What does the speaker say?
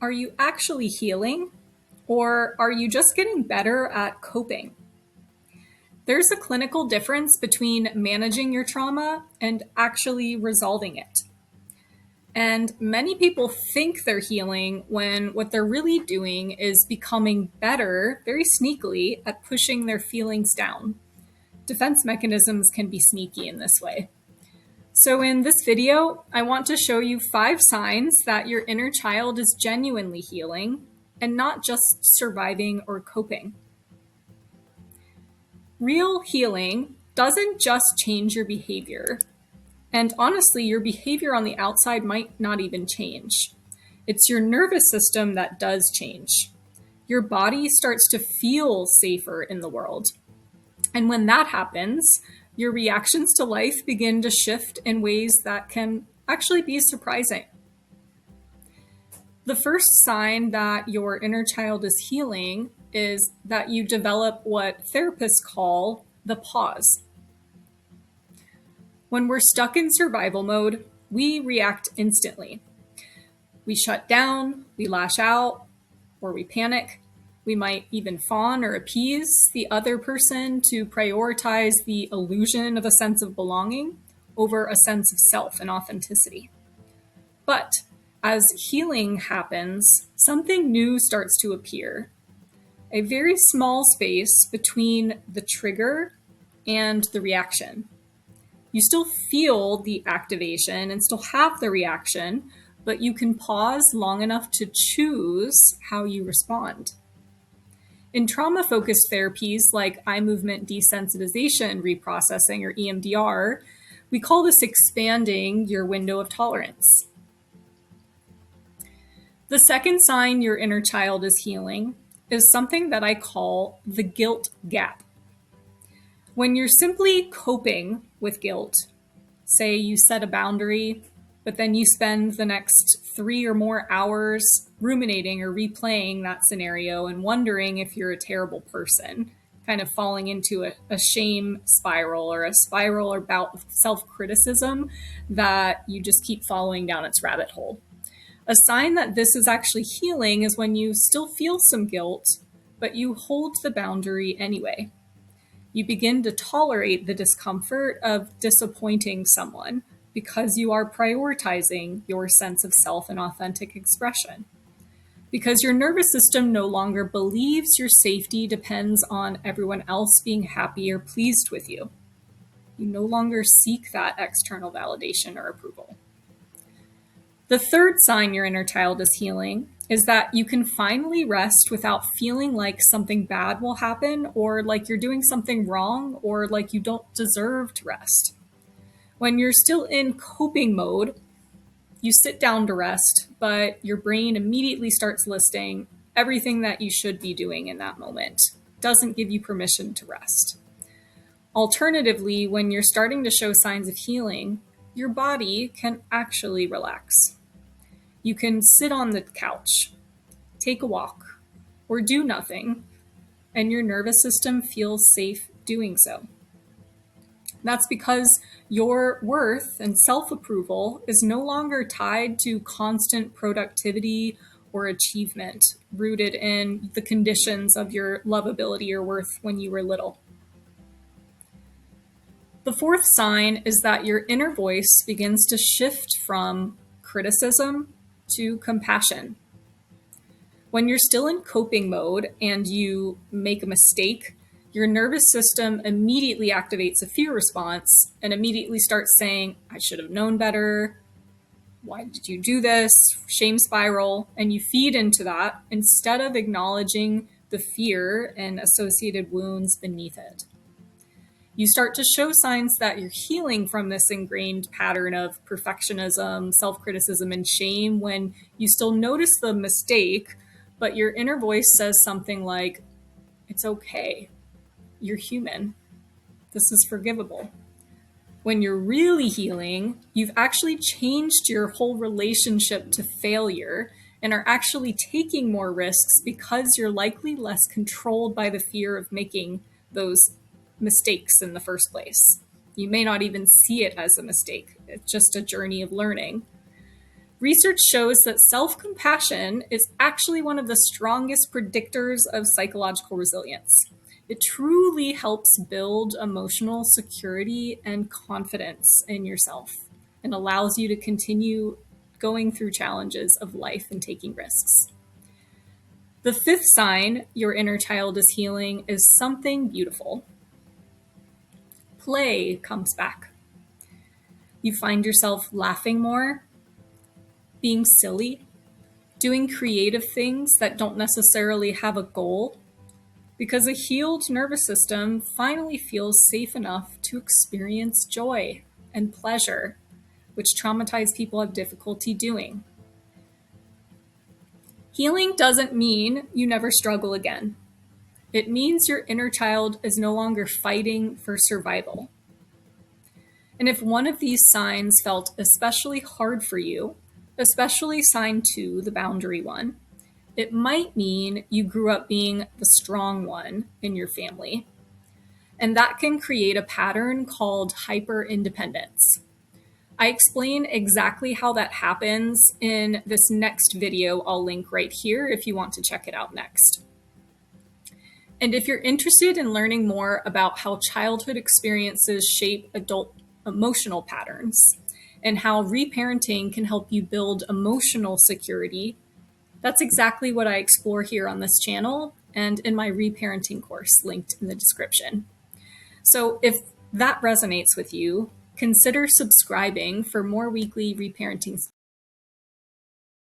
Are you actually healing, or are you just getting better at coping? There's a clinical difference between managing your trauma and actually resolving it. And many people think they're healing when what they're really doing is becoming better, very sneakily, at pushing their feelings down. Defense mechanisms can be sneaky in this way. So in this video, I want to show you 5 signs that your inner child is genuinely healing and not just surviving or coping. Real healing doesn't just change your behavior. And honestly, your behavior on the outside might not even change. It's your nervous system that does change. Your body starts to feel safer in the world. And when that happens, your reactions to life begin to shift in ways that can actually be surprising. The first sign that your inner child is healing is that you develop what therapists call the pause. When we're stuck in survival mode, we react instantly. We shut down, we lash out, or we panic. We might even fawn or appease the other person to prioritize the illusion of a sense of belonging over a sense of self and authenticity. But as healing happens, something new starts to appear. A very small space between the trigger and the reaction. You still feel the activation and still have the reaction, but you can pause long enough to choose how you respond. In trauma-focused therapies like eye movement desensitization reprocessing, or EMDR, we call this expanding your window of tolerance. The second sign your inner child is healing is something that I call the guilt gap. When you're simply coping with guilt, say you set a boundary, but then you spend the next 3 or more hours ruminating or replaying that scenario and wondering if you're a terrible person, kind of falling into a shame spiral or a spiral or bout of self-criticism that you just keep following down its rabbit hole. A sign that this is actually healing is when you still feel some guilt, but you hold the boundary anyway. You begin to tolerate the discomfort of disappointing someone because you are prioritizing your sense of self and authentic expression. Because your nervous system no longer believes your safety depends on everyone else being happy or pleased with you. You no longer seek that external validation or approval. The third sign your inner child is healing is that you can finally rest without feeling like something bad will happen or like you're doing something wrong or like you don't deserve to rest. When you're still in coping mode, you sit down to rest, but your brain immediately starts listing everything that you should be doing in that moment. It doesn't give you permission to rest. Alternatively, when you're starting to show signs of healing, your body can actually relax. You can sit on the couch, take a walk, or do nothing, and your nervous system feels safe doing so. That's because your worth and self-approval is no longer tied to constant productivity or achievement, rooted in the conditions of your lovability or worth when you were little. The fourth sign is that your inner voice begins to shift from criticism to compassion. When you're still in coping mode and you make a mistake, your nervous system immediately activates a fear response and immediately starts saying, I should have known better. Why did you do this? Shame spiral. And you feed into that instead of acknowledging the fear and associated wounds beneath it. You start to show signs that you're healing from this ingrained pattern of perfectionism, self-criticism, and shame when you still notice the mistake, but your inner voice says something like, it's okay. You're human. This is forgivable. When you're really healing, you've actually changed your whole relationship to failure and are actually taking more risks because you're likely less controlled by the fear of making those mistakes in the first place. You may not even see it as a mistake. It's just a journey of learning. Research shows that self-compassion is actually one of the strongest predictors of psychological resilience. It truly helps build emotional security and confidence in yourself and allows you to continue going through challenges of life and taking risks. The fifth sign your inner child is healing is something beautiful. Play comes back. You find yourself laughing more, being silly, doing creative things that don't necessarily have a goal, because a healed nervous system finally feels safe enough to experience joy and pleasure, which traumatized people have difficulty doing. Healing doesn't mean you never struggle again. It means your inner child is no longer fighting for survival. And if one of these signs felt especially hard for you, especially sign 2, the boundary one, it might mean you grew up being the strong one in your family. And that can create a pattern called hyper-independence. I explain exactly how that happens in this next video I'll link right here if you want to check it out next. And if you're interested in learning more about how childhood experiences shape adult emotional patterns and how reparenting can help you build emotional security, that's exactly what I explore here on this channel and in my reparenting course linked in the description. So if that resonates with you, consider subscribing for more weekly reparenting